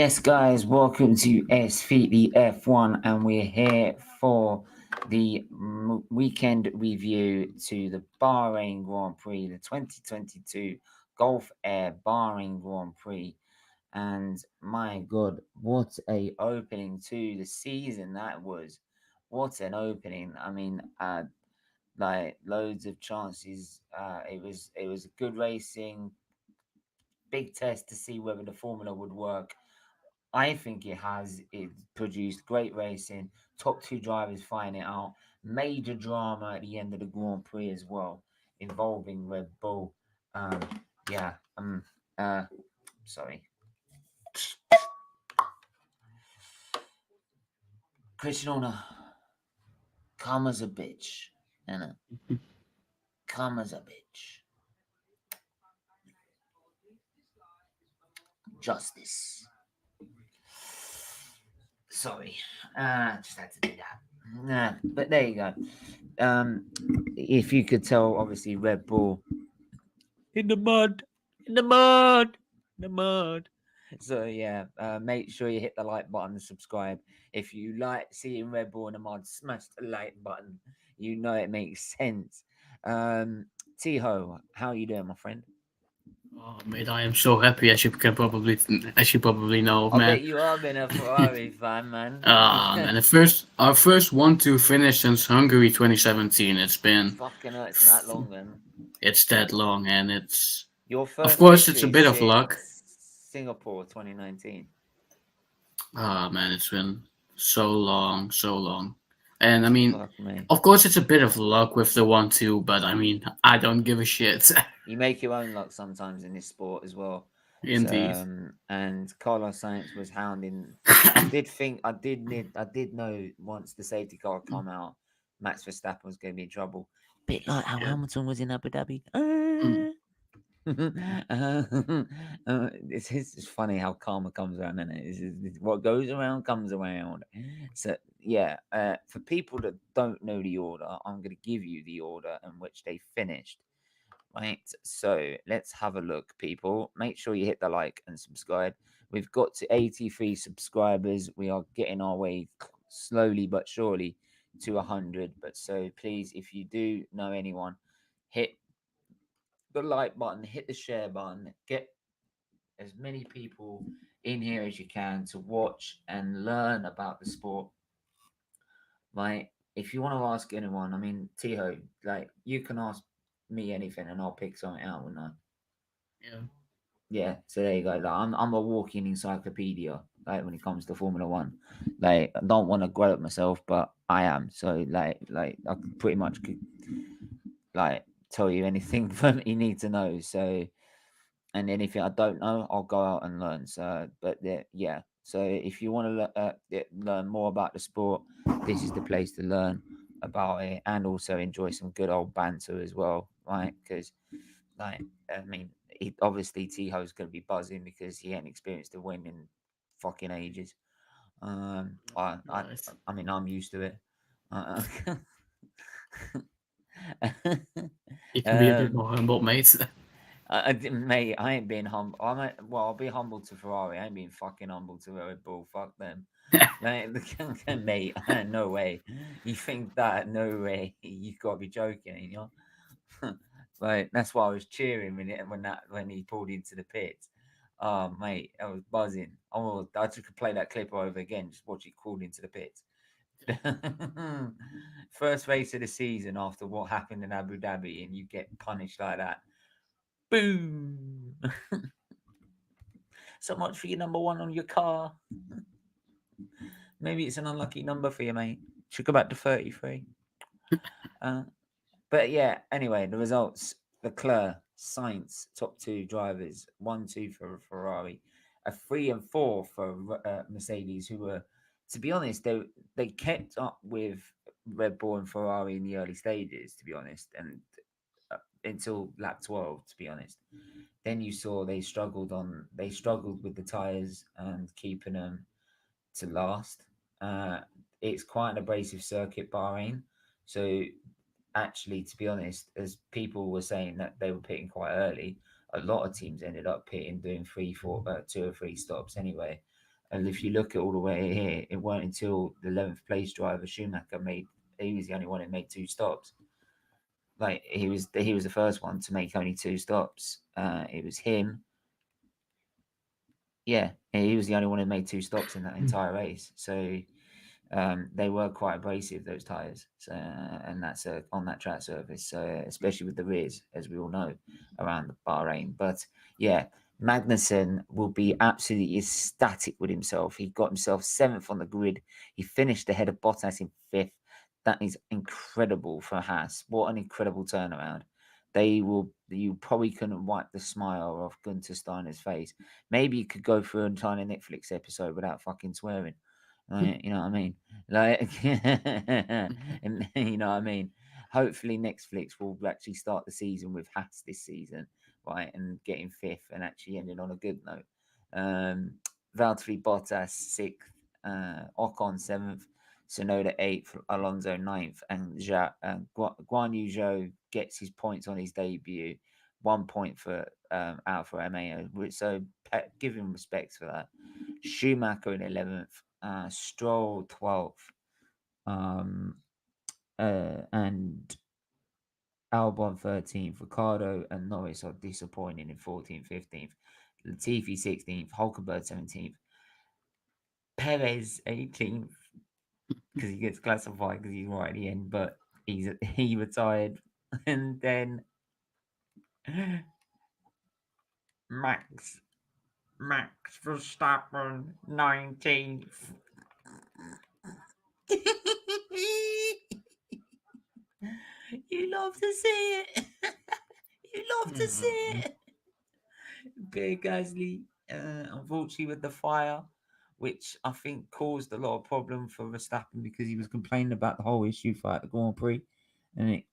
Yes, guys, welcome to SFeatleyTV, and we're here for the weekend review to the Bahrain Grand Prix, the 2022 Gulf Air Bahrain Grand Prix. And my God, what a opening to the season that was! What an opening! I mean, like loads of chances. It was good racing, big test to see whether the formula would work. I think it has. It produced great racing. Top two drivers fighting it out. Major drama at the end of the Grand Prix as well, involving Red Bull. Um, yeah. Sorry. Christian Horner, come as a bitch, Anna. Come as a bitch. Justice. Sorry. Just had to do that. Nah, but there you go. If you could tell, obviously Red Bull in the mud, in the mud, in the mud. So yeah, make sure you hit the like button and subscribe. If you like seeing Red Bull in the mud, smash the like button. You know it makes sense. Tycho, how are you doing, my friend? Oh, mate, I am so happy as you probably know, I bet man. you are been a Ferrari fan, man. Man, our first 1-2 finish since Hungary 2017. It's been, Fucking hell, it's not long then. it's that long, and Your of first course, it's a victory bit of luck. since Singapore 2019. Man, it's been so long, so long. And I mean, Fuck me. of course, it's a bit of luck with the 1-2, but I mean, I don't give a shit. You make your own luck sometimes in this sport as well. So, Indeed. and Carlos Sainz was hounding. I did know once the safety car come out, Max Verstappen was going to be in trouble. Bit like how Yeah. Hamilton was in Abu Dhabi. Mm. It's just funny how karma comes around, and it's what goes around comes around. So yeah, for people that don't know the order, I'm going to give you the order in which they finished. Right, so let's have a look, people. Make sure you hit the like and subscribe. We've got to 83 subscribers. We are getting our way slowly but surely to 100. But so please, if you do know anyone, hit the like button, hit the share button, get as many people in here as you can to watch and learn about the sport. Right, if you want to ask anyone, I mean, Tiho, like you can ask me anything and I'll pick something out, wouldn't I? Yeah. Yeah, so there you go. Like, I'm a walking encyclopedia. Like when it comes to Formula One, like I don't want to grow up myself, but I am. So like I pretty much could like tell you anything that you need to know. So and anything I don't know, I'll go out and learn. So but yeah. So if you want to learn more about the sport, this is the place to learn about it and also enjoy some good old banter as well, right? Because like, I mean, obviously Tiho's going to be buzzing because he ain't experienced a win in fucking ages. Right. I mean, I'm used to it. Uh, You can be a bit um, more humble, mate. mate, I ain't being humble. Well, I'll be humble to Ferrari. I ain't being fucking humble to Red Bull. Fuck them. Like, mate, no way. You think that? No way. You gotta be joking, you know. Right, that's why I was cheering when he pulled into the pit. Oh mate, I was buzzing. I could play that clip over again. Just watch it crawled into the pit. First race of the season after what happened in Abu Dhabi, and you get punished like that. Boom. So much for your number one on your car. Maybe it's an unlucky number for you, mate. Should go back to 33. Uh, But yeah, anyway, the results: Leclerc, Sainz, top two drivers, 1-2 for Ferrari, a 3 and 4 for Mercedes, who were, to be honest, they kept up with Red Bull and Ferrari in the early stages, to be honest, and until lap 12, to be honest. Then you saw they struggled with the tires and keeping them to last. Uh, it's quite an abrasive circuit, Bahrain, so actually, to be honest, as people were saying that they were pitting quite early, a lot of teams ended up pitting doing 2 or 3 stops anyway. And if you look at all the way here, it weren't until the 11th place driver Schumacher made. He was the only one who made 2 stops. Like he was the first one to make only 2 stops. It was him. Yeah, he was the only one who made 2 stops in that entire race. So they were quite abrasive, those tires. So and that's on that track surface. So especially with the rears, as we all know, around the Bahrain. But yeah, Magnussen will be absolutely ecstatic with himself. He got himself 7th on the grid. He finished ahead of Bottas in 5th. That is incredible for Haas. What an incredible turnaround. You probably couldn't wipe the smile off Gunter Steiner's face. Maybe you could go through an entire Netflix episode without fucking swearing. You know what I mean? Like, and, you know what I mean? Hopefully, Netflix will actually start the season with Haas this season, right? And getting 5th and actually ending on a good note. Valtteri Bottas 6th, Ocon 7th, Sonoda 8th, Alonso 9th, and Guan Yu Zhou gets his points on his debut. 1 point for Alfa Romeo. So give him respect for that. Schumacher in 11th, Stroll 12th, and Albon 13th. Ricardo and Norris are disappointing in 14th, 15th. Latifi 16th, Hulkenberg 17th, Perez 18th, because he gets classified because he's right at the end, but he retired. And then Max Verstappen 19th. You love to see it. You love to see it. Pierre Gasly, unfortunately, with the fire, which I think caused a lot of problem for Verstappen because he was complaining about the whole issue throughout the Grand Prix, and it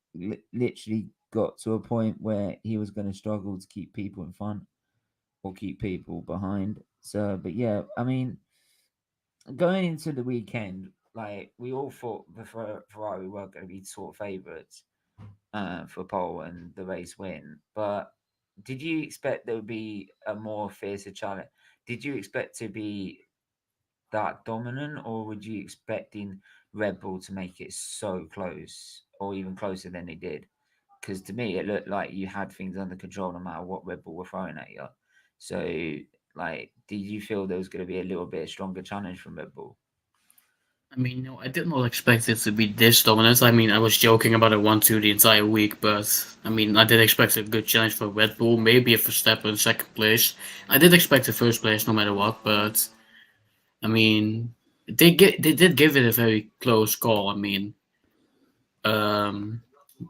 literally got to a point where he was going to struggle to keep people in front or keep people behind. So, but yeah, I mean, going into the weekend, like we all thought the Ferrari were going to be sort of favourites for pole and the race win, but did you expect there would be a more fiercer challenge? Did you expect to be that dominant, or would you expecting Red Bull to make it so close, or even closer than they did? Because to me, it looked like you had things under control no matter what Red Bull were throwing at you. So, like, did you feel there was going to be a little bit stronger challenge from Red Bull? I mean, no, I did not expect it to be this dominant. I mean, I was joking about a 1-2 the entire week, but I mean, I did expect a good challenge for Red Bull, maybe a Verstappen second place. I did expect the first place no matter what, but I mean, they did give it a very close call. I mean, um,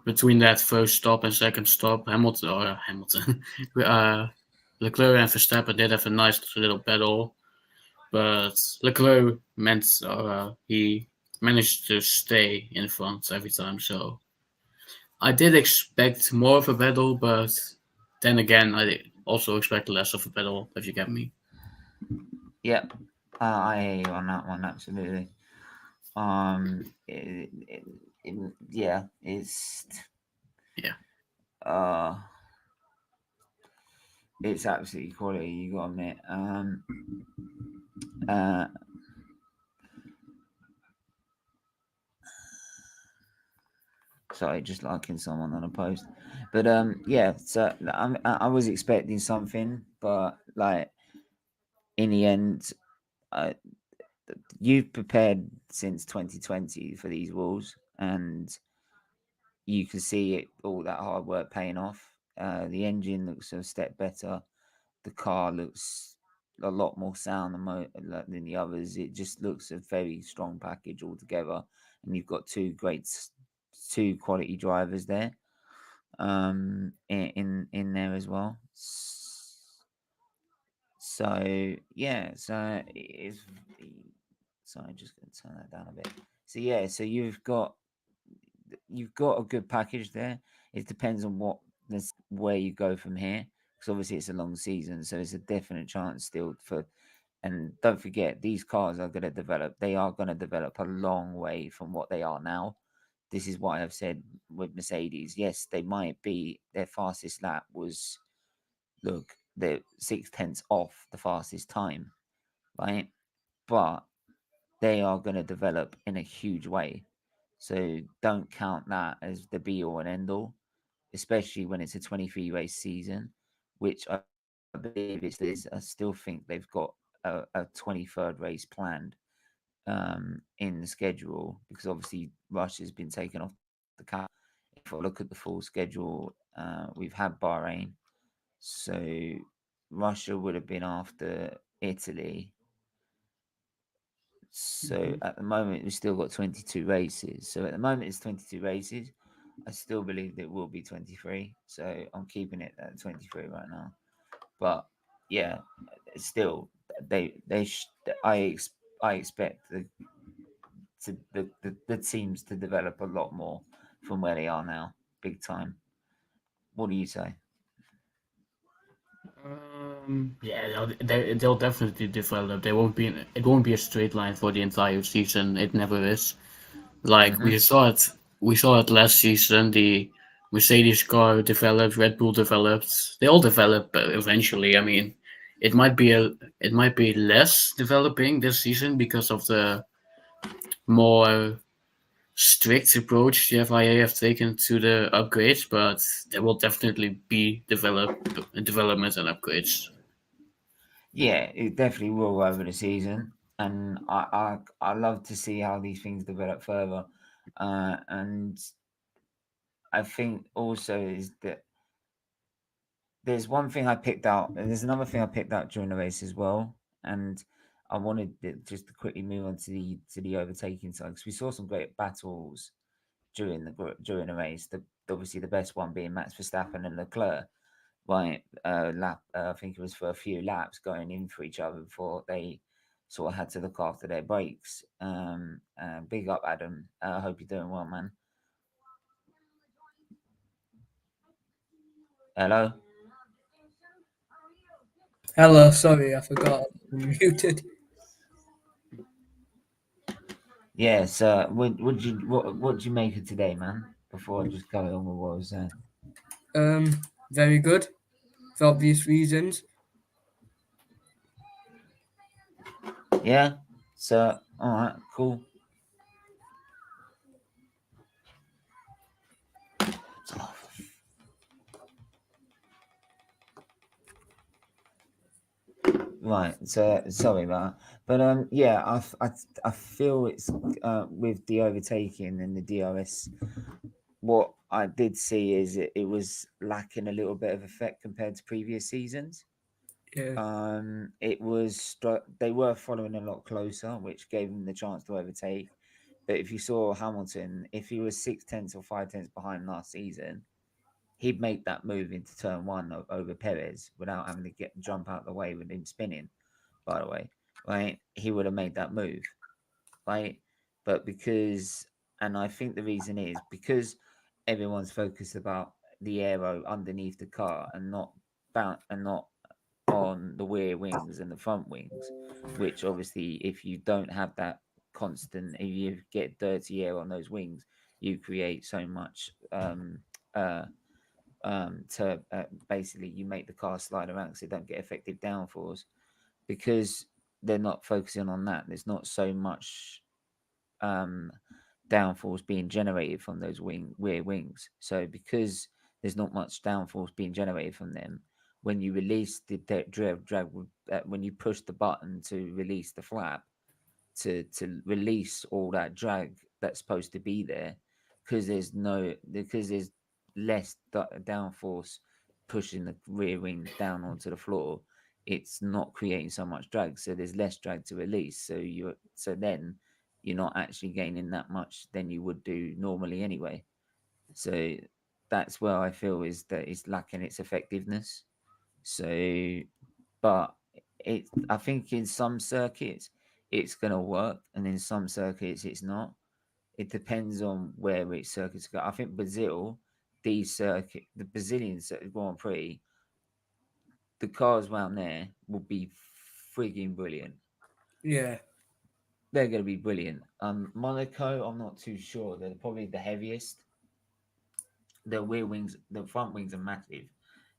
between that first stop and second stop, Hamilton, Leclerc and Verstappen did have a nice little battle, but Leclerc meant he managed to stay in front every time. So I did expect more of a battle, but then again, I also expect less of a battle. If you get me. Yep, I hear you on that one. Absolutely. Yeah, Yeah. uh, it's absolutely quality. You got to admit. Uh, Sorry, just liking someone on a post. But yeah. So I was expecting something, but like in the end, uh, you've prepared since 2020 for these rules, and you can see it all that hard work paying off. The engine looks a step better. The car looks a lot more sound than the others. It just looks a very strong package altogether, and you've got two quality drivers there, in there as well. So yeah, so it's sorry, I'm just going to turn that down a bit. So yeah, so you've got a good package there. It depends on where you go from here, because obviously it's a long season, so there's a definite chance still for. And don't forget, these cars are going to develop. They are going to develop a long way from what they are now. This is why I've said with Mercedes, yes, they might be their fastest lap was look, they're 6 tenths off the fastest time, right? but they are going to develop in a huge way. So don't count that as the be all and end all, especially when it's a 23 race season, which I believe it is. I still think they've got a 23rd race planned in the schedule, because obviously Russia's been taken off the cap. If I look at the full schedule, we've had Bahrain, so Russia would have been after Italy. So Hmm. at the moment, we've still got 22 races. So at the moment, it's 22 races. I still believe it will be 23. So I'm keeping it at 23 right now. But yeah, still, they sh- I expect the teams to develop a lot more from where they are now, big time. What do you say? Yeah, they'll definitely develop. They won't be. It won't be a straight line for the entire season. It never is. Like Mm-hmm. we saw it last season. The Mercedes car developed, Red Bull developed. They all develop eventually. I mean, it might be less developing this season because of the more strict approach the FIA have taken to the upgrades, but there will definitely be development and upgrades. Yeah, it definitely will over the season, and I love to see how these things develop further. And I think also is that there's one thing I picked out, and there's another thing I picked out during the race as well. And I wanted just to quickly move on to the overtaking side, because we saw some great battles during the race. Obviously the best one being Max Verstappen and Leclerc. Right, lap. I think it was for a few laps going in for each other before they sort of had to look after their brakes. Big up, Adam. I hope you're doing well, man. Hello. Hello, sorry, I forgot I'm muted. Yes. What did you make of today, man? Before I just go on with what I was saying. Very good, for obvious reasons. Yeah. So all right, cool. Right. So sorry about that. But yeah, I feel it's with the overtaking and the DRS. What I did see is it was lacking a little bit of effect compared to previous seasons. Yeah, They were following a lot closer, which gave them the chance to overtake. But if you saw Hamilton, if he was 6 tenths or 5 tenths behind last season, he'd make that move into turn one over Perez without having to get jump out of the way with him spinning. By the way, right, he would have made that move, right? But because, and I think the reason is because everyone's focused about the aero underneath the car and not on the rear wings and the front wings, which obviously, if you don't have that constant, if you get dirty air on those wings, you create so much uh, to basically you make the car slide around because they don't get effective downforce because they're not focusing on that. There's not so much um, downforce being generated from those rear wings. So because there's not much downforce being generated from them, when you release the drag, when you push the button to release the flap, to release all that drag that's supposed to be there, because there's less downforce pushing the rear wing down onto the floor, it's not creating so much drag, so there's less drag to release, so then you're not actually gaining that much than you would do normally anyway. So that's where I feel is that it's lacking its effectiveness. So, but I think in some circuits it's going to work, and in some circuits it's not. It depends on where which circuits go. I think the Brazilian Grand Prix, the cars around there will be frigging brilliant. yeah, They're going to be brilliant. Monaco, I'm not too sure. They're probably the heaviest. The rear wings, the front wings are massive.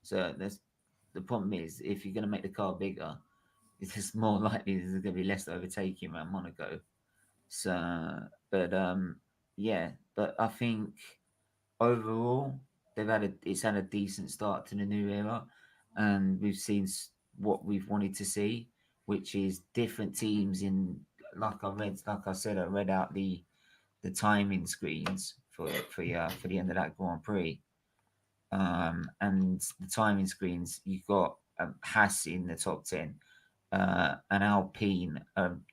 So the problem is if you're going to make the car bigger, it's more likely there's going to be less overtaking around Monaco. So, but yeah, but I think overall it's had a decent start to the new era, and we've seen what we've wanted to see, which is different teams in. Like I said, I read out the timing screens for the end of that Grand Prix. And the timing screens, you've got Haas in the top 10, an Alpine,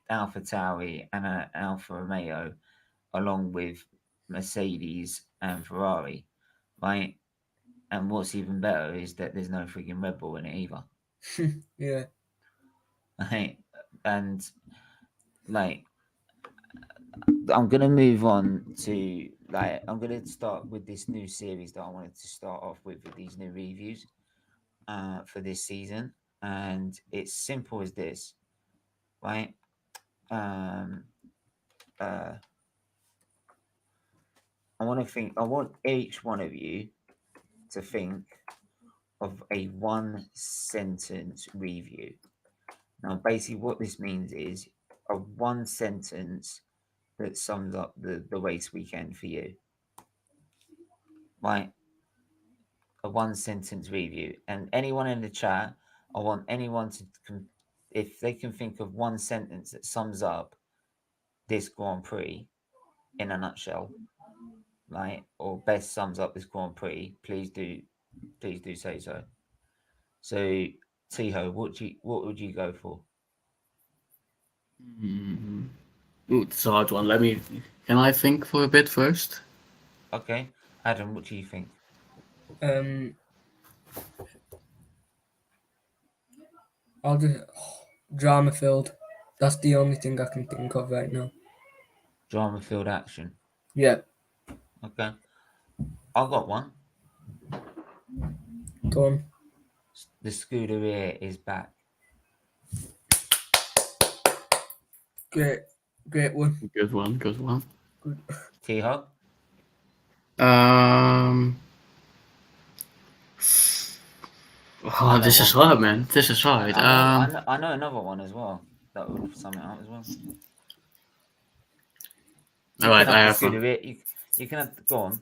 Alpha Tauri, and an Alfa Romeo, along with Mercedes and Ferrari, right? And what's even better is that there's no freaking Red Bull in it either. Yeah. Right? And like, I'm gonna move on to I'm gonna start with this new series that I wanted to start off with these new reviews for this season, and it's simple as this, right? I want each one of you to think of a one sentence review. Now, basically, what this means is a one sentence that sums up the race weekend for you, right? A one sentence review. And anyone in the chat, I want anyone to, if they can think of one sentence that sums up this Grand Prix in a nutshell, right? Or best sums up this Grand Prix, please do say so. So, Tycho, what would you go for? Ooh, it's a hard one. Can I think for a bit first? Okay, Adam, what do you think? I'll just drama filled. That's the only thing I can think of right now. Drama-filled action. Yeah. Okay, I've got one. Go on. The Scuderia is back. Great one. Good one. Good one. Good. Tycho? Oh, this is hard, man. This is hard. I know another one as well that would sum it up as well. All right, I have one. You can have go on.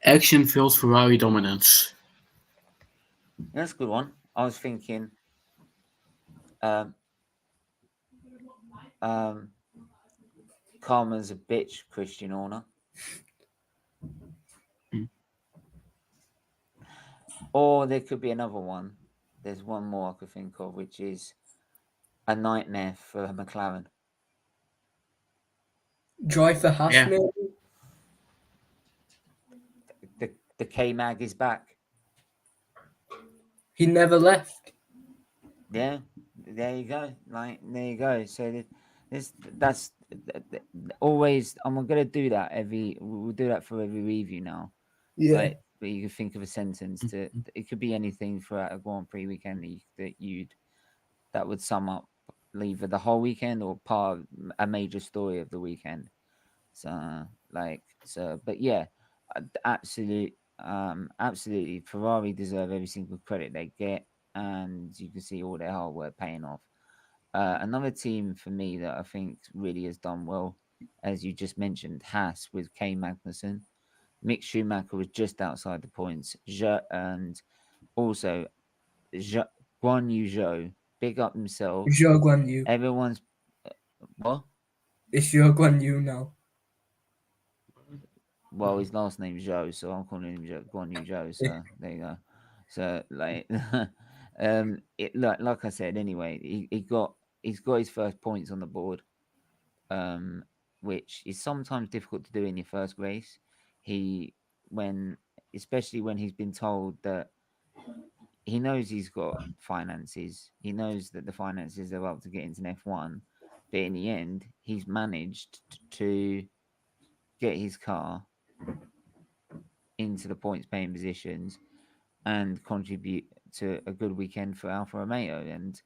Action-filled Ferrari dominance. That's a good one. I was thinking, Karma's a bitch, Christian Horner. Or there could be another one. There's one more I could think of, which is a nightmare for McLaren. Joy for Haas, Yeah. maybe? The K-Mag is back. He never left. Yeah, there you go. There you go. So that's always. I'm gonna do that we'll do that for every review now. Yeah. But you can think of a sentence to. It could be anything throughout a Grand Prix weekend that would sum up either the whole weekend or part of a major story of the weekend. But yeah, absolutely, Ferrari deserve every single credit they get, and you can see all their hard work paying off. Another team for me that I think really has done well, as you just mentioned, Haas with K Magnussen. Mick Schumacher was just outside the points. And also Guan Yu Zhou, big up himself. Zhou Guan Yu. Everyone's what? It's Zhou Guan Yu now. Well, his last name's Zhou, so I'm calling him Guan Yu Zhou. So there you go. So like I said, anyway, he's got his first points on the board, which is sometimes difficult to do in your first race. Especially when he's been told that he knows he's got finances, he knows that the finances are up to get into an F1, but in the end, he's managed to get his car into the points paying positions and contribute to a good weekend for Alfa Romeo, and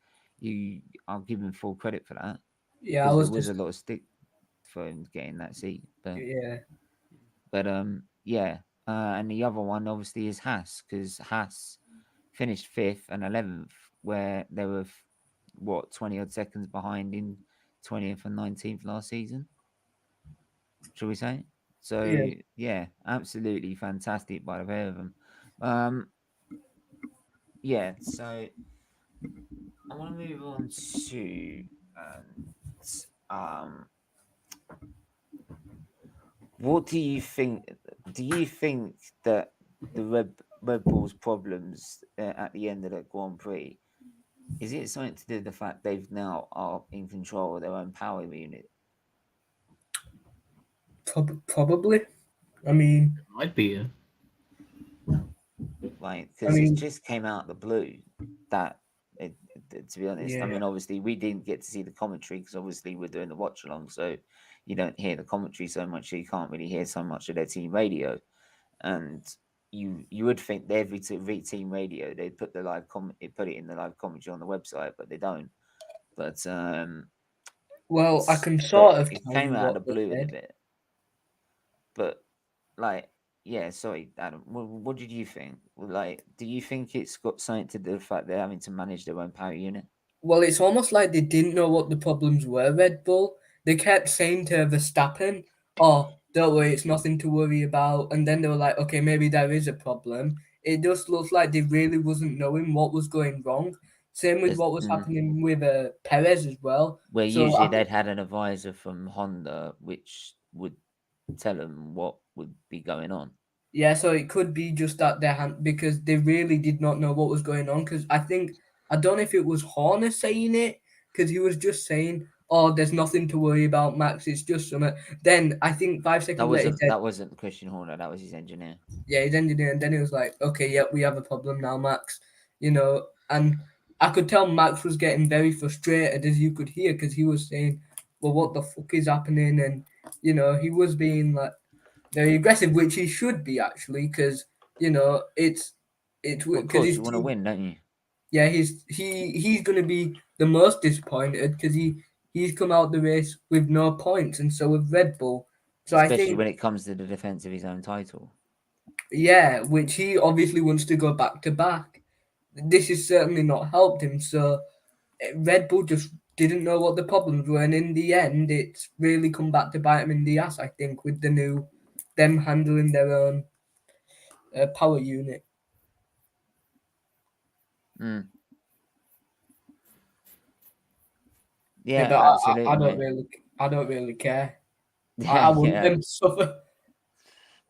I'll give him full credit for that. Yeah, there was a lot of stick for him getting that seat, but and the other one obviously is Haas, because Haas finished 5th and 11th where they were 20 odd seconds behind in 20th and 19th last season, shall we say? So yeah, absolutely fantastic by the pair of them. Yeah, so I want to move on to um, what do you think? Do you think that the Red Bull's problems at the end of the Grand Prix, is it something to do with the fact they've now are in control of their own power unit? Probably. I mean, Might be. Like, I because it mean, just came out of the blue that to be honest, I yeah. mean, obviously we didn't get to see the commentary because obviously we're doing the watch along, so you don't hear the commentary so much, so you can't really hear so much of their team radio. And you would think that every team radio they'd put the put it in the live commentary on the website, but they don't. But Well, I can but sort of it tell came you out of the what they blue in a said. bit. But like, yeah, sorry, Adam. What did you think? Like, do you think it's got something to do with the fact they're having to manage their own power unit? Well, it's almost like they didn't know what the problems were, Red Bull. They kept saying to Verstappen, "Oh, don't worry, it's nothing to worry about." And then they were like, "Okay, maybe there is a problem." It just looks like they really wasn't knowing what was going wrong. Same with what was Mm, happening with Perez as well. where So usually I think, they'd had an advisor from Honda which would tell them what would be going on. yeah, so it could be just that their hand because they really did not know what was going on. Because I don't know if it was Horner saying it because he was just saying, "Oh, there's nothing to worry about, Max. It's just something." Then I think 5 seconds later he said, That wasn't Christian Horner. That was his engineer. "Yeah, he's engineer." And then he was like, "Okay, yeah, we have a problem now, Max." And I could tell Max was getting very frustrated as you could hear because he was saying, "Well, what the fuck is happening?" And he was being like very aggressive, which he should be actually, because it's Well, of because course his you want to team. win, don't you? Yeah, he's going to be the most disappointed because he's come out the race with no points, and so with Red Bull. So I Especially think when it comes to the defense of his own title. yeah, which he obviously wants to go back to back. This has certainly not helped him. So Red Bull just didn't know what the problems were, and in the end, it's really come back to bite him in the ass. I think with them handling their own power unit. Mm. Yeah, Yeah, but absolutely, mate. I don't really care. I Yeah, want yeah, them to suffer.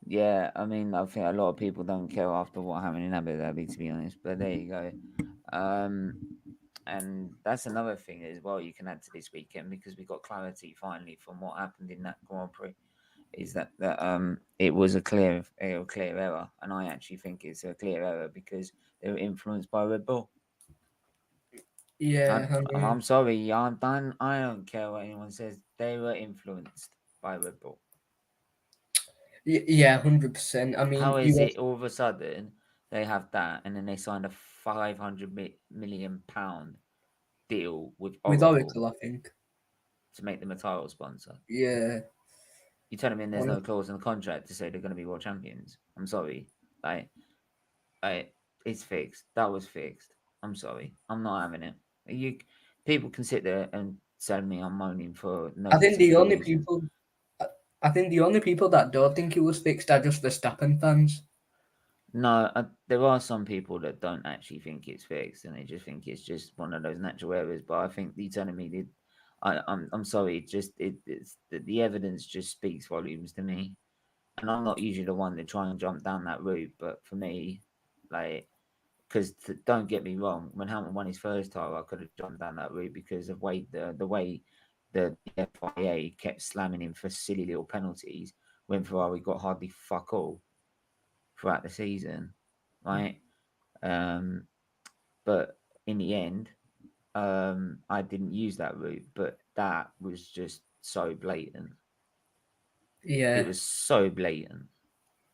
yeah. I mean, I think a lot of people don't care after what happened in Abu Dhabi, to be honest. But there you go. And that's another thing as well you can add to this weekend because we got clarity finally from what happened in that Grand Prix. Is that it was a clear error, and I actually think it's a clear error because they were influenced by Red Bull. Yeah, I I'm mean, sorry, I'm done. I don't care what anyone says. They were influenced by Red Bull. yeah, 100%. I mean, How you is have it all of a sudden they have that, and then they signed a 500 million pound deal with with Oracle Oracle, I think. to make them a title sponsor? Yeah, You telling me there's no honest- clause in the contract to say they're going to be world champions? I'm sorry, like, it's fixed. That was fixed. I'm sorry, I'm not having it. You people can sit there and tell me I'm moaning for no I think the particular only reason. people, I think the only people that don't think it was fixed are just Verstappen fans. No, there are some people that don't actually think it's fixed, and they just think it's just one of those natural errors. But I think the telling me that I'm sorry, it's the evidence just speaks volumes to me. And I'm not usually the one to try and jump down that route, but for me, like, because don't get me wrong, when Hamilton won his first title, I could have jumped down that route because of the way the FIA kept slamming him for silly little penalties when Ferrari got hardly fuck all throughout the season, right? Um, but in the end, I didn't use that route, but that was just so blatant. It Yeah, was so blatant.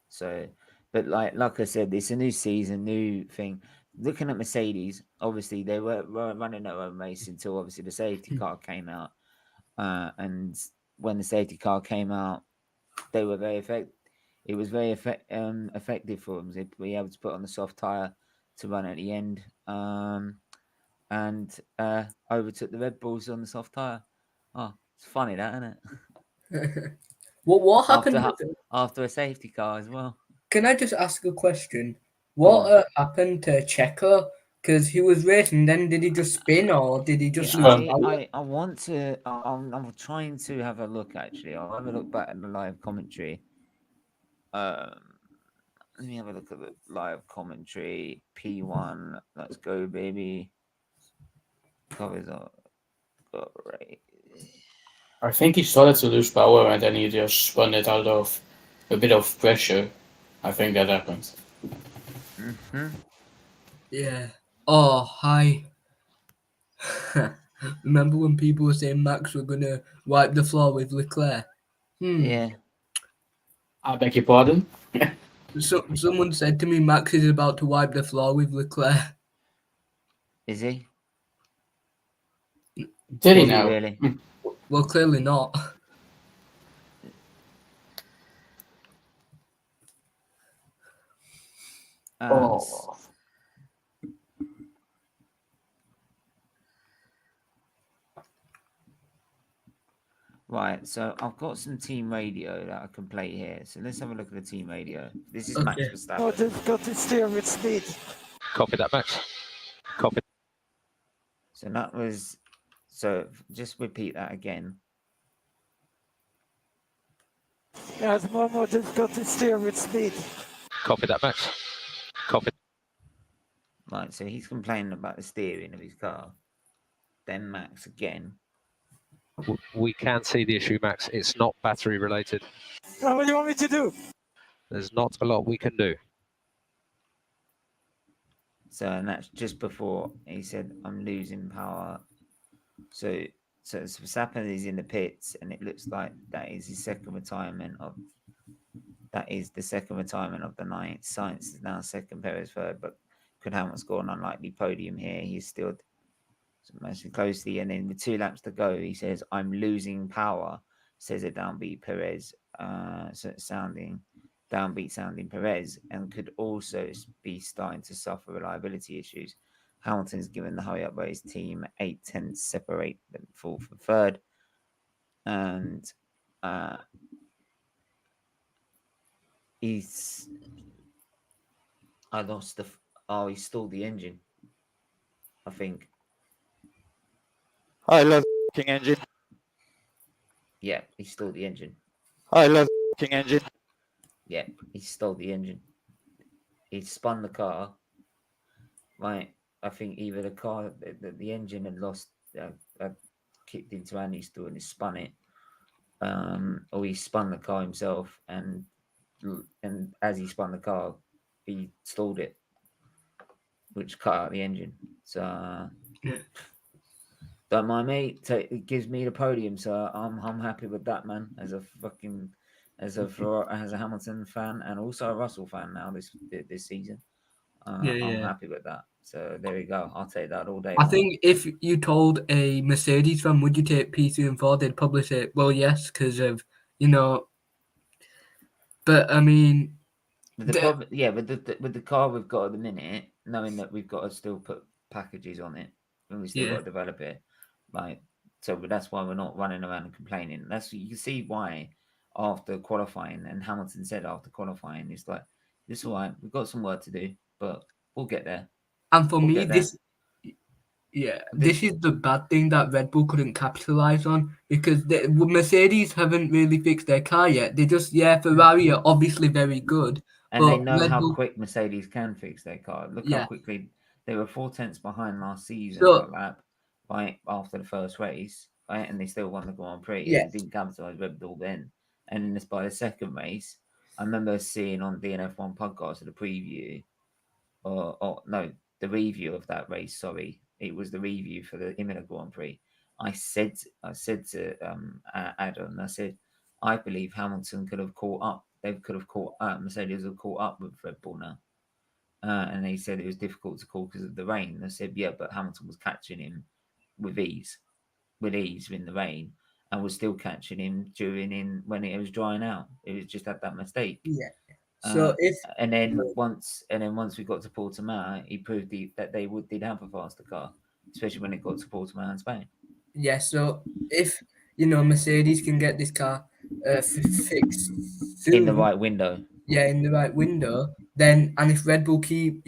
So, but like I said, it's a new season, new thing. Looking at Mercedes, obviously they were running their own race until obviously the safety car came out. And when the safety car came out, they were very effective. It was very effective for them. They'd be able to put on the soft tire to run at the end. and overtook the Red Bulls on the soft tyre. Oh, it's funny that, isn't it? What happened? After a safety car as well. Can I just ask a question? What happened to Checo? Because he was racing, then did he just spin or did he just lose power? I want to. I'm trying to have a look. Actually, I'll have a look back at the live commentary. Let me have a look at the live commentary. P1, let's go, baby. Covers up. Got right. I think he started to lose power and then he just spun it out of a bit of pressure. I think that happened. Yeah. Oh, hi. Remember when people were saying Max were going to wipe the floor with Leclerc? Yeah. I beg your pardon? So, someone said to me Max is about to wipe the floor with Leclerc. Is he? Did he Is now? really? Well, clearly not. Right, so I've got some team radio that I can play here. So let's have a look at the team radio. This is Max Verstappen. More difficult to steer with speed. Copy that, Max. Copy. So that was. So just repeat that again. Yeah, it's more difficult to steer with speed. Copy that, Max. Copy. Right, so he's complaining about the steering of his car. Then Max again. We can see the issue, Max. It's not battery related. What do you want me to do? There's not a lot we can do. So, and that's just before he said, "I'm losing power." So Verstappen is in the pits, and it looks like that is his second retirement of. That is the second retirement of the night. Sainz is now second, Perez third, but could Hamilton score an unlikely podium here? He's still mostly closely, and then with 2 laps to go, he says, "I'm losing power." Says a downbeat Perez, downbeat sounding Perez, and could also be starting to suffer reliability issues. Hamilton's given the hurry up by his team 8 tenths separate them, fourth and third, and he stalled the engine, I think. I love the engine. Yeah, he stalled the engine. I love the engine. Yeah, he stole the engine. He spun the car. Right, I think either the car, the engine had lost, kicked into Andy's door and he spun it, or he spun the car himself, and as he spun the car, he stalled it, which cut out the engine. So. Don't mind me. It gives me the podium, so I'm happy with that, man. As a Hamilton fan and also a Russell fan now this season, I'm happy with that. So there we go. I'll take that all day. I think if you told a Mercedes fan, would you take P3 and 4, they'd probably say, well, yes, because of But I mean, with the car we've got at the minute, knowing that we've got to still put packages on it, and we still got to develop it. Right, so that's why we're not running around and complaining. You can see why after qualifying, and Hamilton said after qualifying, it's like, it's all right, we've got some work to do, but we'll get there. And for me, this is the bad thing that Red Bull couldn't capitalize on, because Mercedes haven't really fixed their car yet. They just, Ferrari are obviously very good. And they know how quick Mercedes can fix their car. Look how quickly they were 4 tenths behind last season per lap. Right after the first race, right, and they still won the Grand Prix. They didn't capitalize Red Bull then, and then by the second race, I remember seeing on DNF1 podcast the preview, the review of that race. Sorry, it was the review for the Imola Grand Prix. I said to Adam, I said, I believe Hamilton could have caught up. Mercedes have caught up with Red Bull now. And they said it was difficult to call because of the rain. I said, yeah, but Hamilton was catching him with ease in the rain, and was still catching him when it was drying out. It was just had that mistake. Yeah. So once we got to Portimao, he proved that they did have a faster car, especially when it got to Portimao in Spain. Yeah, so if Mercedes can get this car fixed soon, In the right window. yeah, in the right window, then and if Red Bull keep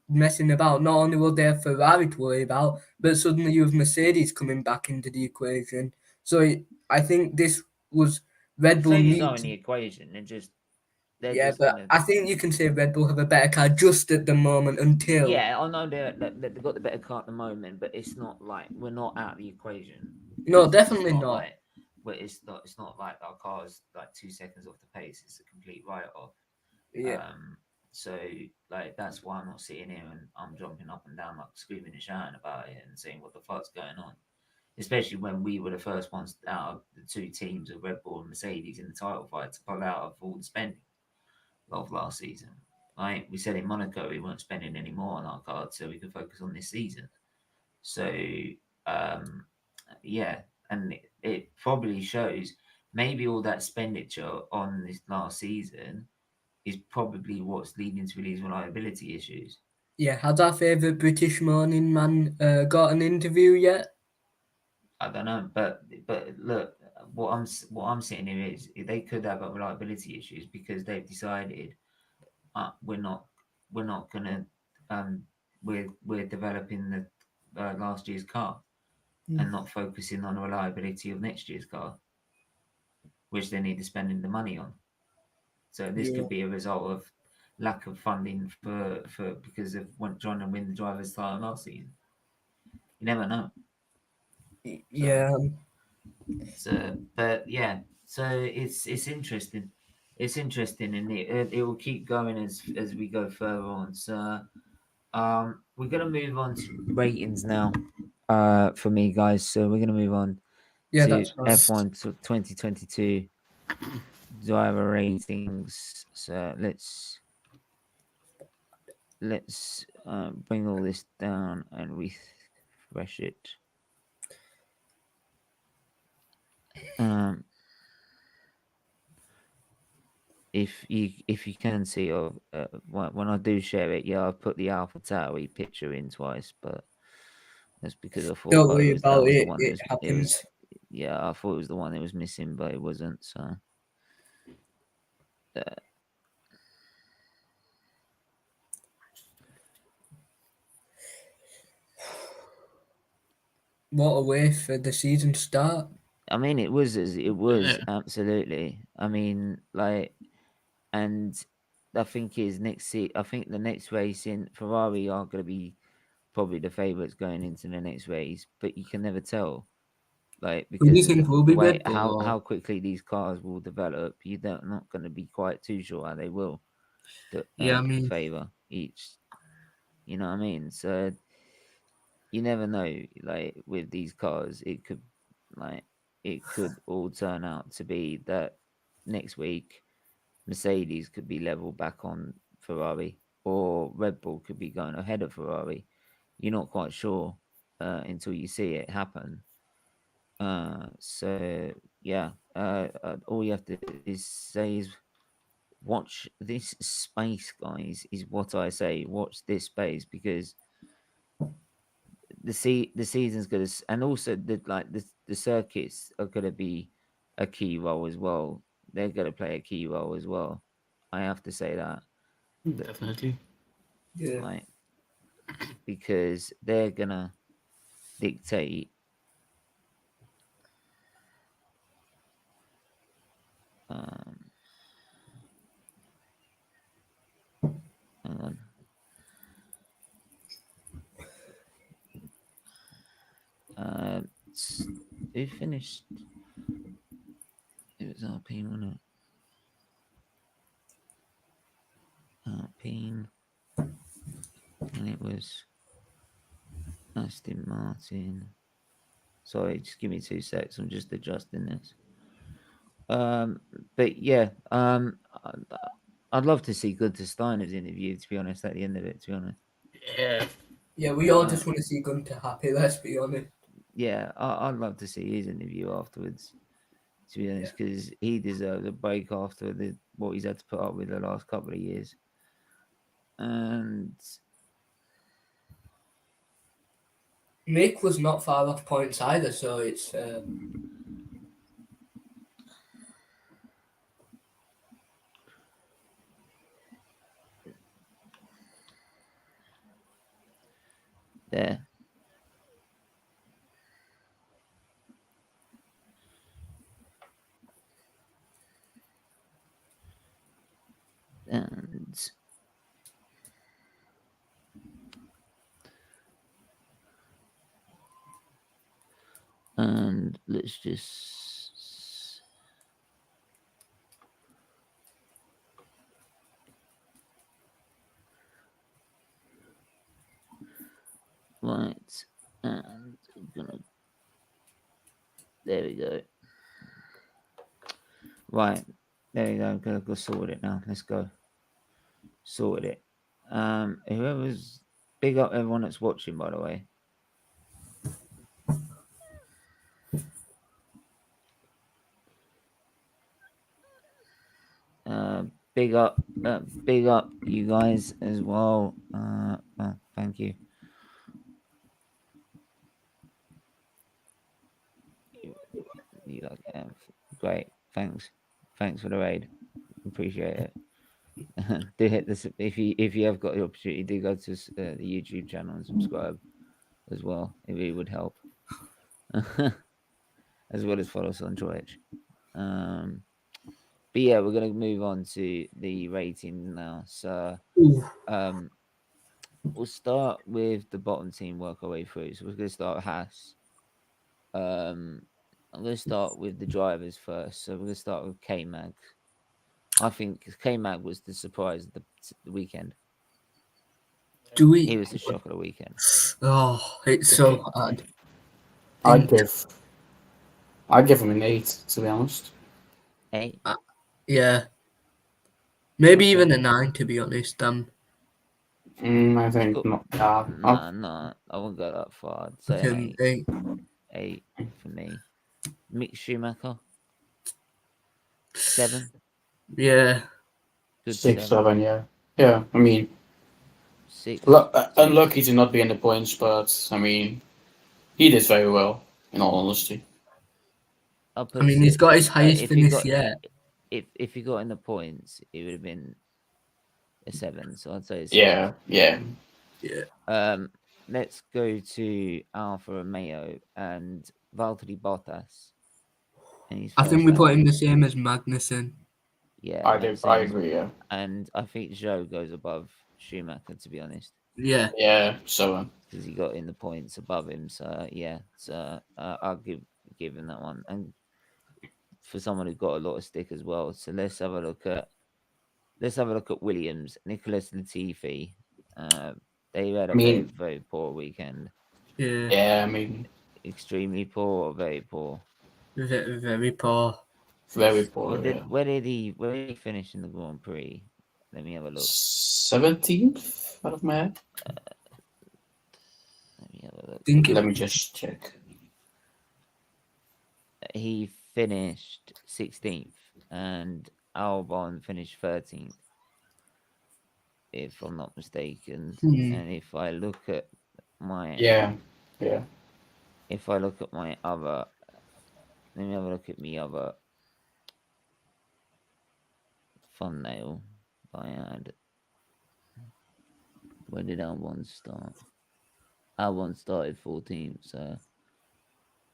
messing about, not only will they have Ferrari to worry about, but suddenly you have Mercedes coming back into the equation. So I think this was Red Bull Mercedes need are in the to, equation. They're yeah, just but gonna. I think you can say Red Bull have a better car just at the moment until Yeah, I know they've got the better car at the moment, but it's not like we're not out of the equation. no, It's definitely not not. like, but it's not like our car's like 2 seconds off the pace. It's a complete write-off. Yeah, So like that's why I'm not sitting here and I'm jumping up and down like screaming and shouting about it and saying what the fuck's going on. Especially when we were the first ones out of the two teams of Red Bull and Mercedes in the title fight to pull out of all the spending of last season. Like we said in Monaco, we weren't spending any more on our cards, so we could focus on this season. So yeah, and it probably shows maybe all that expenditure on this last season is probably what's leading to these reliability issues. yeah. Has our favourite British morning man got an interview yet? I don't know, but look, what I'm sitting here is they could have reliability issues because they've decided we're not gonna we're developing the last year's car and not focusing on the reliability of next year's car, which they need to spending the money on. So this could be a result of lack of funding for because of trying to win the driver's title last season. You never know. Yeah, So, but yeah, so it's interesting. It's interesting, and it will keep going as we go further on. So, we're gonna move on to ratings now. For me, guys. So we're gonna move on yeah, to that's right. F1 2022 driver ratings. So let's bring all this down and refresh it. If you can see, when I do share it, yeah, I've put the Alpha Tauri picture in twice, but that's because I thought Don't worry that about was the it. one It it was happens. yeah, I thought it was the one that was missing, but it wasn't. So What a way for the season to start. I mean, it was absolutely. I mean, like, and I think I think the next race in Ferrari are going to be probably the favourites going into the next race, but you can never tell. Like Who do you because think of will the be way Red Bull? Or? how quickly these cars will develop, not going to be quite too sure how they will Yeah, I mean, favor each. You know what I mean? So you never know. Like with these cars, it could all turn out to be that next week Mercedes could be level back on Ferrari, or Red Bull could be going ahead of Ferrari. You're not quite sure until you see it happen. So yeah, all you have to say is watch this space, guys. Is what I say. Watch this space because the season's gonna, and also the circuits are gonna be a key role as well. They're gonna play a key role as well. I have to say that, Definitely. yeah. like, because they're gonna dictate. Hang on. Who finished? It was Alpine, wasn't it? Alpine, and it was Aston Martin. Sorry, just give me 2 seconds. I'm just adjusting this. But yeah, I'd love to see Gunter Steiner's interview. To be honest, at the end of it, to be honest. Yeah. Yeah, we all just want to see Gunter happy, let's be honest. Yeah, I'd love to see his interview afterwards. To be honest, because he deserves a break after what he's had to put up with the last couple of years. And Mick was not far off points either, so it's there. And let's just right, and I'm gonna. There we go. Right, there you go. I'm gonna go sort it now. Let's go. Sorted it. Whoever's big up everyone that's watching, by the way. Big up you guys as well. Thank you. You great. Thanks for the raid. Appreciate it. Do hit this if you have got the opportunity. Do go to the YouTube channel and subscribe as well. It really would help. As well as follow us on Twitch. But yeah, we're gonna move on to the rating now. So we'll start with the bottom team, work our way through. So we're gonna start with Haas. I'm gonna start with the drivers first. So we're gonna start with K-Mag. I think K-Mag was the surprise of the weekend. He was the shock of the weekend. Oh, it's so hard. I'd give him an 8, to be honest. 8? Yeah. Maybe even a 9, to be honest. I think not. Nah, I won't go that far. I'd say an 8. 8 for me. Mick Schumacher. 7. Yeah. Good 6, 7, yeah. Yeah, I mean, 6. Unlucky to not be in the points, but I mean, he did very well, in all honesty. I mean, he's got his highest finish yet. If he got in the points, it would have been a 7. So I'd say a 6. Yeah. Let's go to Alfa Romeo and Valtteri Bottas. I think we put him the same as Magnussen. Yeah, I agree, yeah. And I think Zhou goes above Schumacher, to be honest. Yeah. Yeah, so because he got in the points above him. So yeah, so I'll give him that one. And for someone who got a lot of stick as well. So let's have a look at Williams, Nicholas Latifi. They had a very, very poor weekend. Yeah. I mean, extremely poor or very poor. Very poor. Very poor. Where did he finish in the Grand Prix? Let me have a look. 17th out of my head. Let me have a look. Let me just check. He finished 16th, and Albon finished 13th, if I'm not mistaken. And if I look at my if I look at my other, let me have a look at my other thumbnail I had. Where did Albon start? Albon started 14th, so,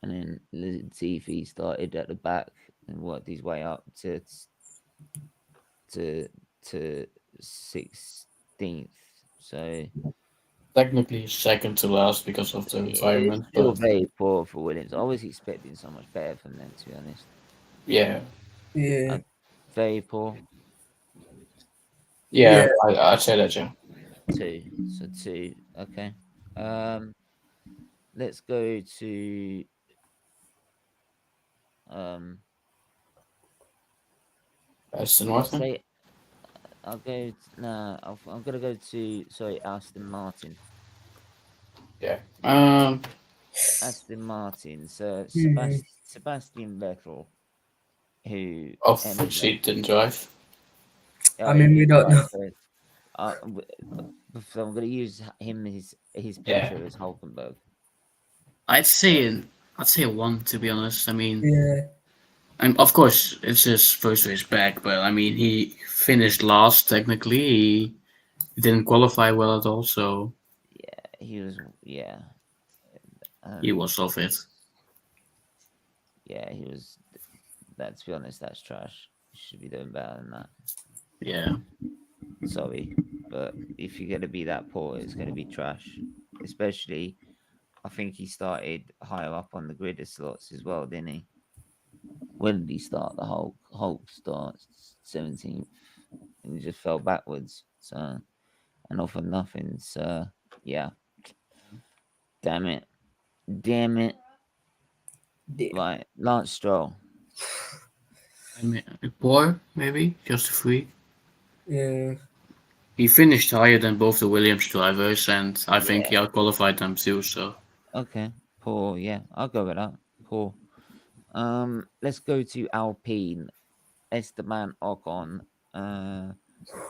and then Latifi started at the back and worked his way up to 16th. So technically second to last because of the environment. Still very poor for Williams. I was expecting so much better from them, to be honest. Yeah. Very poor. Yeah. I'd say that, yeah. 2. So 2. Okay. Let's go to Aston Martin. I'm gonna go to Aston Martin. Yeah. Aston Martin. So Sebastian Vettel, who obviously didn't drive. I mean, we don't know. So I'm gonna use him his picture as Hulkenberg. I'd say a 1, to be honest. I mean, Yeah. and of course it's his first race back, but I mean he finished last technically. He didn't qualify well at all, so He was, yeah. he was off it. Yeah, he was. That, to be honest, that's trash. You should be doing better than that. Yeah. Sorry, but if you're gonna be that poor, it's gonna be trash. Especially, I think he started higher up on the grid of slots as well, didn't he? When did he start? The Hulk starts 17th, and he just fell backwards. So, and off of nothing. So, yeah. Damn it. Right, Lance Stroll. I mean, poor maybe just a 3. Yeah. He finished higher than both the Williams drivers, and I think he Yeah. outqualified them too. So Okay, poor. Yeah, I'll go with that. Poor. Let's go to Alpine. Esteban Ocon,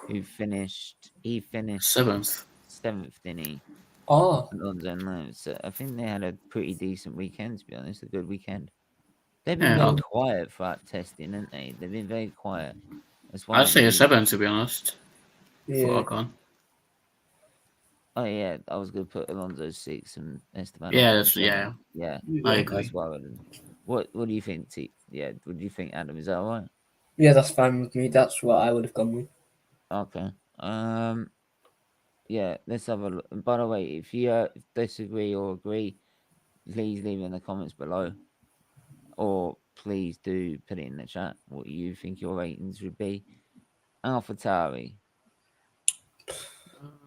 who finished. He finished 7th. 7th, didn't he? Oh. Alonso, no. So I think they had a pretty decent weekend, to be honest. A good weekend. They've been Yeah, very quiet throughout testing, haven't they? They've been very quiet. That's one I'd of the say a reasons. 7, to be honest, Yeah. for Ocon. Oh yeah, I was gonna put Alonso 6 and Esteban. Yeah, Ocon that's 7. yeah. Yeah, I agree. that's why I would. What do you think, T? Yeah, what do you think, Adam? Is that all right? Yeah, that's fine with me. That's what I would have gone with. Okay. Yeah, let's have a look. And by the way, if you disagree or agree, please leave in the comments below, or please do put it in the chat what you think your ratings would be. AlphaTauri.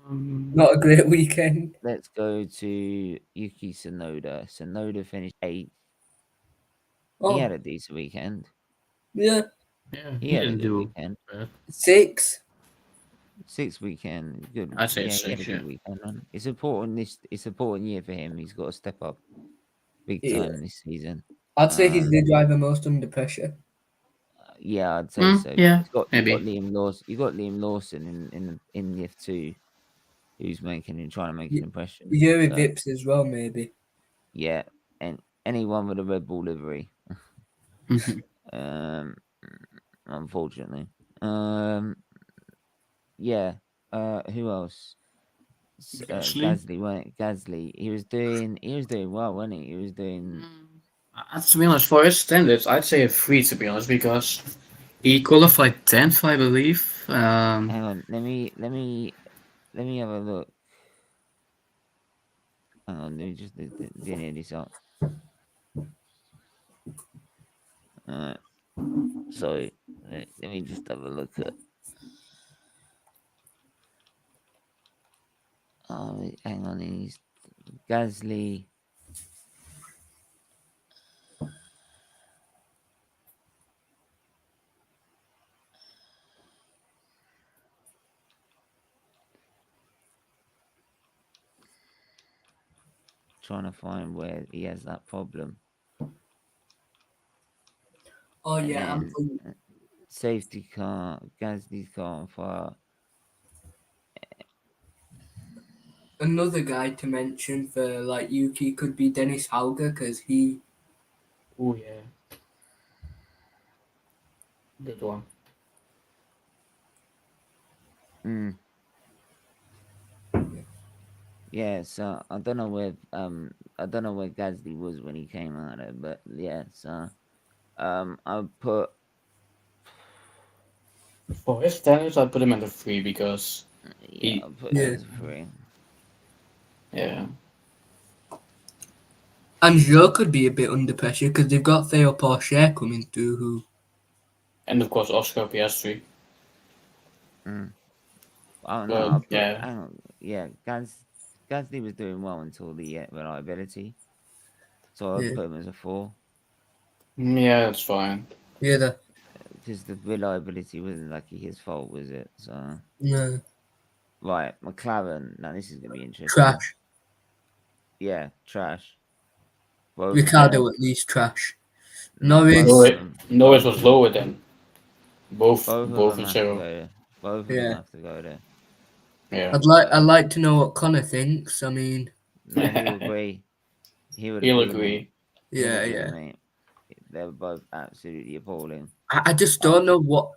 Not a great weekend. Let's go to Yuki Tsunoda. Tsunoda finished 8th. Oh. He had a decent weekend. Yeah. Yeah, He he had a didn't good do weekend. bad. 6. 6th weekend, good. I'd say Yeah, it's he had a 6, good yeah. weekend, man. It's important. It's an important year for him. He's got to step up big Yeah. time this season. I'd say he's the driver most under pressure. Yeah, I'd say so. Yeah, You've got maybe. Liam Lawson. You got Liam Lawson in the F2, who's trying to make an impression. Yuri So, Vips as well, maybe. yeah, and anyone with a Red Bull livery. Unfortunately. Yeah. Who else? Gasly. He was doing well, wasn't he? He was doing. To be honest, for his standards, I'd say a 3, to be honest, because he qualified 10th, I believe. Hang on, let me have a look. Hang on, let me just linear this up. Sorry, let me just have a look at. Oh, hang on, he's Gasly. Trying to find where he has that problem. Oh, yeah. Safety car, Gasly's car on fire. Another guy to mention for like Yuki could be Dennis Hauger because he. Oh, yeah. Good one. Yeah, so I don't know where Gasly was when he came out of it, but yeah, so I'll put For his standards, I'd put him at a 3 because I'll put it as a 3. Yeah. And Zhou could be a bit under pressure because they've got Theo Porcher coming through who. And of course, Oscar PS3. Oh no, I'll put, yeah. hang on. Yeah, Gasly was doing well until the reliability. So I'll put him as a 4. Yeah, that's fine. Yeah, Because the reliability wasn't like his fault, was it? So no. right, McLaren. Now this is gonna be interesting. Trash. Yeah, trash. Both Ricardo at least trash. No, Norris. Norris was lower than both of and them have to Zhou. go there. Both of them have to go there. Yeah. I'd like to know what Conor thinks. I mean, No, he'll agree. He would He'll agree. agree. Mate. He'll Yeah, agree, yeah. mate. They were both absolutely appalling. I just don't know what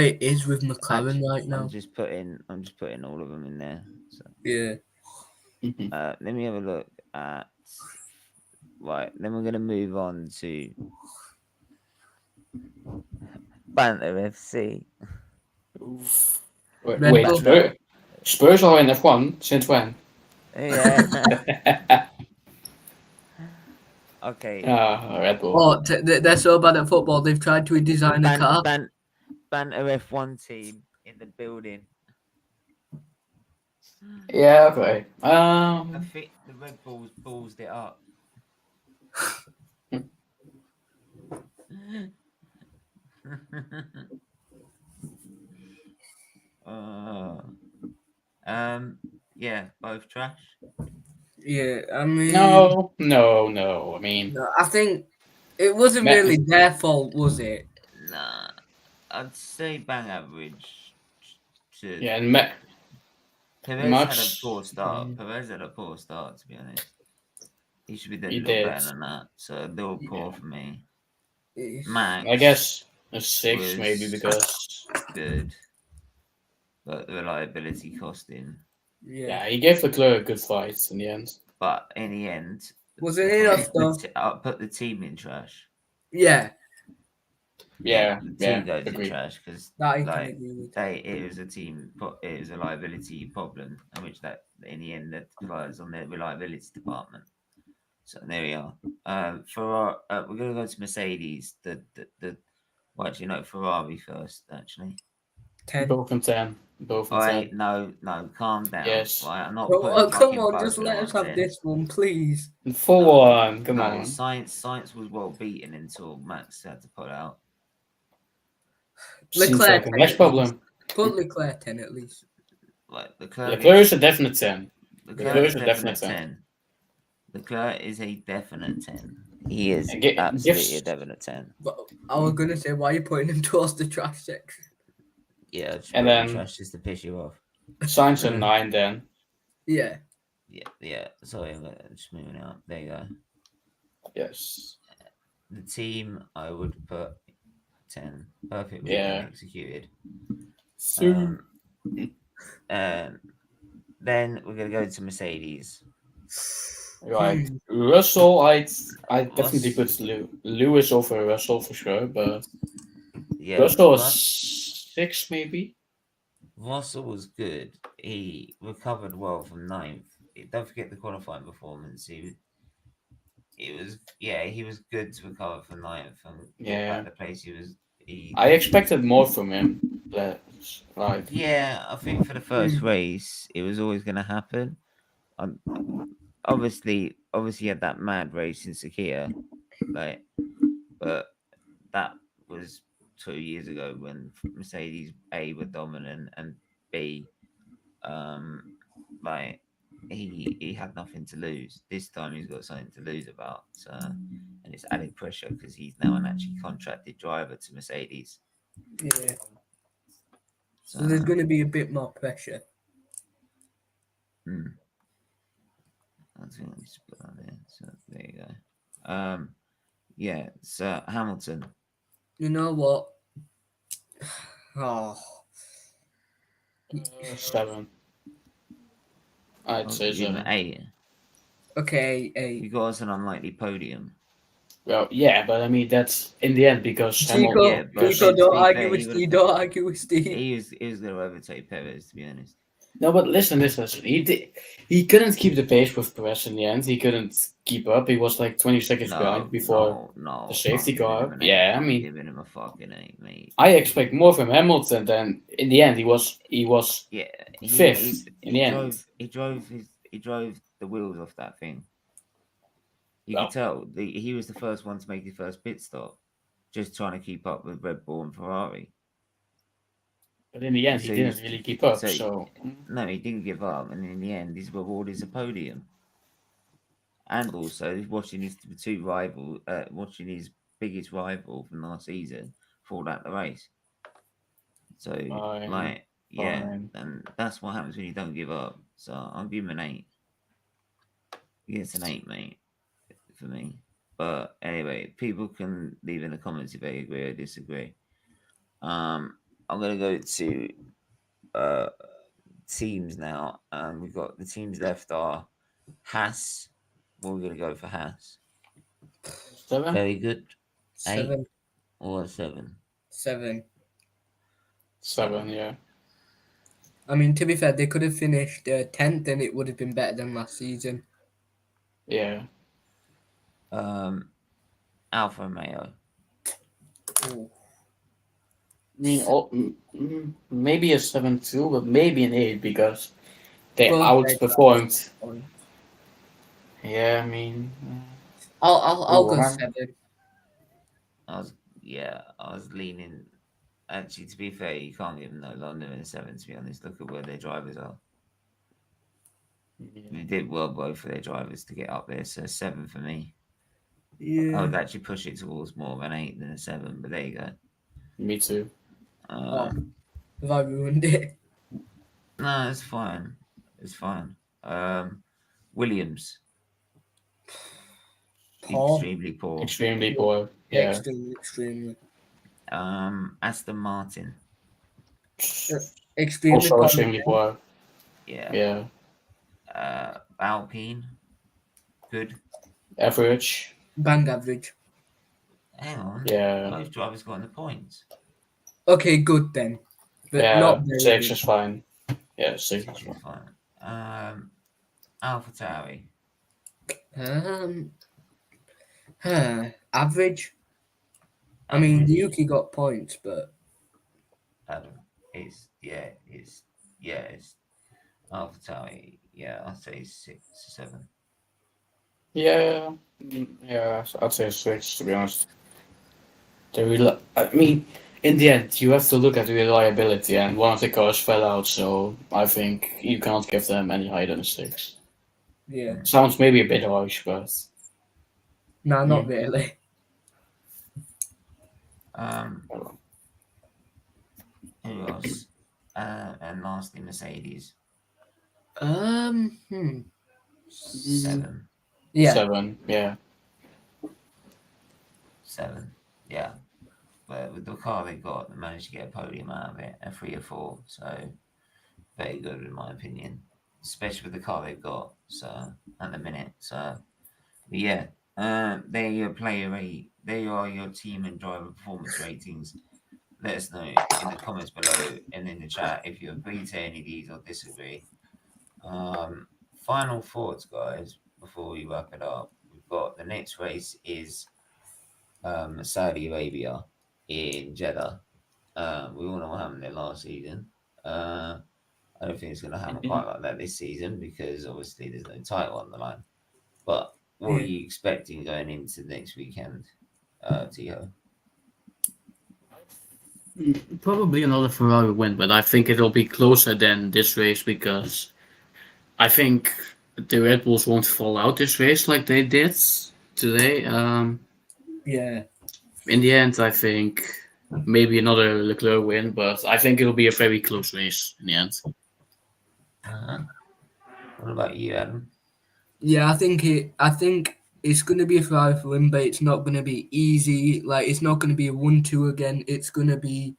it is with McLaren Actually, right now. I'm just putting all of them in there. So Yeah. let me have a look at. Right, then we're gonna move on to Banter FC. Wait, Red wait Bull. Spurs are in F1 since when? Yeah. Okay. Red Bull. Oh, they're so bad at football. They've tried to redesign a car. Banter F1 team in the building. Yeah, okay. I think the Red Bulls ballsed it up. Yeah, both trash. Yeah, I mean, No. I mean, no, I think it wasn't really their fault, was it? Nah, I'd say bang average. yeah, and Perez Max. had a poor start. Perez had a poor start, to be honest. He should be doing He a lot did. better than that. So they were poor for me. Eh, Max, I guess a 6 was maybe because good, but the reliability cost him. Yeah. he gave Leclerc a good fight in the end. But in the end, Wasn't enough though. I'll put the team in trash. Yeah, Yeah, the team goes in agree. trash because that I can like agree with. it was a team, it was a liability problem, in which that in the end that relies on their reliability department. So there we are. For we're gonna go to Mercedes. Well, actually, no, Ferrari first. Actually, 10. Both in 10. Both in 10. no, calm down. Yes. Right? I'm not Oh, putting come fucking on, both just of let them us on have 10. this one, please. For one, come No, on. Science was well beaten until Max had to pull out. Seems Leclerc like a 10 next at problem. least. Put Leclerc 10 at least. Like Leclerc Leclerc is a definite 10. Leclerc is a definite 10. Leclerc is a definite 10. He is absolutely a definite 10. But I was gonna say, why are you putting him towards the trash section? Yeah, just And put him in then- trash just to piss you off. Science a 9 then. Yeah. Yeah. Sorry, I'm just moving out. There you go. Yes. The team I would put 10. Perfectly executed. Then we're gonna go to Mercedes. Right. Russell, I definitely put Lewis over Russell for sure, but Yeah, Russell was 6 maybe. Russell was good. He recovered well from 9th. Don't forget the qualifying performance. He was good to recover from 9th and get back to the place he was. I expected more from him. Yeah, I think for the first race, it was always going to happen. Obviously, he had that mad race in Sakhir, but that was 2 years ago when Mercedes A were dominant and B, he had nothing to lose. This time he's got something to lose about, and it's added pressure because he's now an actually contracted driver to Mercedes. Yeah. So there's going to be a bit more pressure. I think let me just put that there. So there you go. Yeah. So Hamilton. You know what? Oh. 7. I'd say 7. 8. Okay, 8. You got us an unlikely podium. Well, yeah, but I mean that's in the end because Tico, don't argue with Steve. Don't argue with Steve. He was going to overtake Perez, to be honest. No, but listen. He couldn't keep the pace with Perez in the end. He couldn't keep up. He was like 20 seconds behind before the safety car. Yeah, I mean, giving him a fucking 8, mate. I expect more from Hamilton than in the end. He was 5th in the end. He drove the wheels off that thing. You could tell he was the first one to make his first pit stop, just trying to keep up with Red Bull and Ferrari. But in the end, he didn't really keep up. No, he didn't give up, and in the end, his reward is a podium. And also, watching his biggest rival from last season fall out the race. So, and that's what happens when you don't give up. So, I'll give him an 8. He gets an 8, mate. for me. But anyway, people can leave in the comments if they agree or disagree. I'm gonna go to teams now. We've got the teams left are Haas. We're gonna go for Haas. 7? Very good. 8 7. or 7. 7. 7, yeah. I mean, to be fair, they could have finished 10th, and it would have been better than last season. Yeah. Alfa Romeo. Ooh. I mean, maybe a 7 too, but maybe an 8 because they outperformed. Yeah, I mean, I'll go 7. I was leaning. Actually, to be fair, you can't give them no longer than a 7. To be honest, look at where their drivers are. They did well both for their drivers to get up there. So 7 for me. Yeah. I would actually push it towards more of an 8 than a 7, but there you go. Me too. Have I ruined it? No, it's fine. It's fine. Williams. Poor. Extremely poor. Extremely poor. Yeah. Extremely. Aston Martin. Extremely Also poor. extremely poor. Yeah. Yeah. Alpine. Good. Average. Bang average. Hang on. Yeah. Both drivers got in the points. Okay, good then. But Yeah. not very 6 good. is fine. Yeah, 6 is Which is fine. fine. AlphaTauri. Average. I mean, Yuki got points, but It's AlphaTauri. Yeah, I'll say 6 or 7. Yeah. Yeah, I'd say 6 to be honest. I mean, in the end, you have to look at the reliability, and one of the cars fell out, so I think you can't give them any higher than a 6. yeah. Sounds maybe a bit harsh, but Nah, not really. Who else? And lastly, Mercedes. 7. 7. Yeah. 7, yeah. 7. Yeah. But with the car they got, they managed to get a podium out of it, a 3 or 4. So very good in my opinion, especially with the car they've got. So at the minute, so but yeah, they're your player rate. They are your team and driver performance ratings. Let us know in the comments below and in the chat if you agree to any of these or disagree. Final thoughts, guys, before we wrap it up. We've got the next race is Saudi Arabia in Jeddah. We all know what happened there last season. I don't think it's going to happen quite like that this season because obviously there's no title on the line. But what are you expecting going into next weekend, Tycho? Probably another Ferrari win, but I think it'll be closer than this race because I think the Red Bulls won't fall out this race like they did today. Yeah. In the end, I think maybe another Leclerc win, but I think it'll be a very close race in the end. What about you, Adam? Yeah, I think it's going to be a Ferrari for win, but it's not going to be easy. Like, it's not going to be a 1-2 again. It's going to be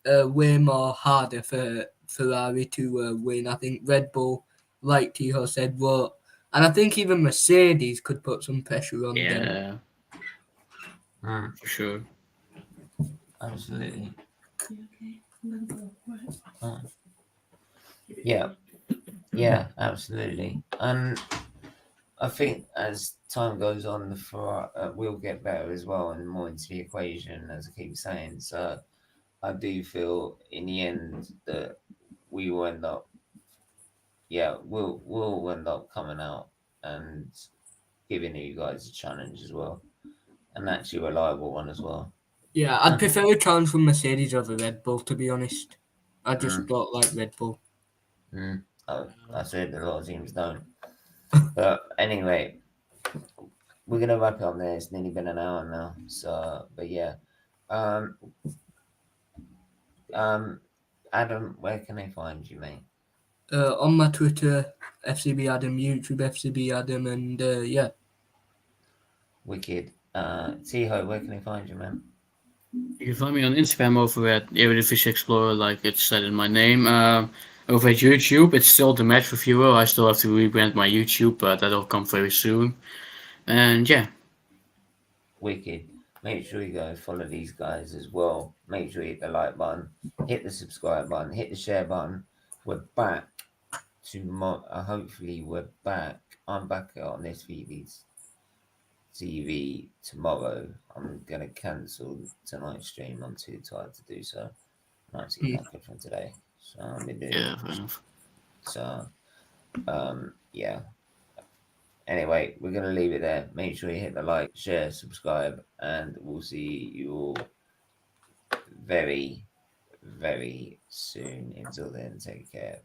way more harder for Ferrari to win. I think Red Bull, like Tycho said, will. And I think even Mercedes could put some pressure on them. Yeah, for sure. Absolutely. Yeah, absolutely. And I think as time goes on, the Ferrari will get better as well and more into the equation, as I keep saying. So I do feel in the end that we will end up, we'll end up coming out and giving you guys a challenge as well, and actually a reliable one as well. Yeah, I'd prefer a challenge from Mercedes over Red Bull, to be honest. I just don't like Red Bull. I said a lot of teams don't. But anyway, we're gonna wrap it up there. It's nearly been an hour now. So, but yeah, Adam, where can they find you, mate? On my Twitter, FCB Adam, YouTube, FCB Adam, and yeah. Wicked. Tycho, where can they find you, man? You can find me on Instagram over at Eredivisie Explorer, like it said in my name. Over at YouTube, it's still the match reviewer. I still have to rebrand my YouTube, but that'll come very soon. And yeah, Wicked. Make sure you guys follow these guys as well. Make sure you hit the like button, hit the subscribe button, hit the share button. We're back tomorrow. Hopefully, we're back. I'm back on SFeatleyTV tomorrow. I'm gonna cancel tonight's stream. I'm too tired to do so. Nicely knackered from today, so I'm been doing. yeah, fair enough. So, yeah. Anyway, we're going to leave it there. Make sure you hit the like, share, subscribe, and we'll see you all very, very soon. Until then, take care.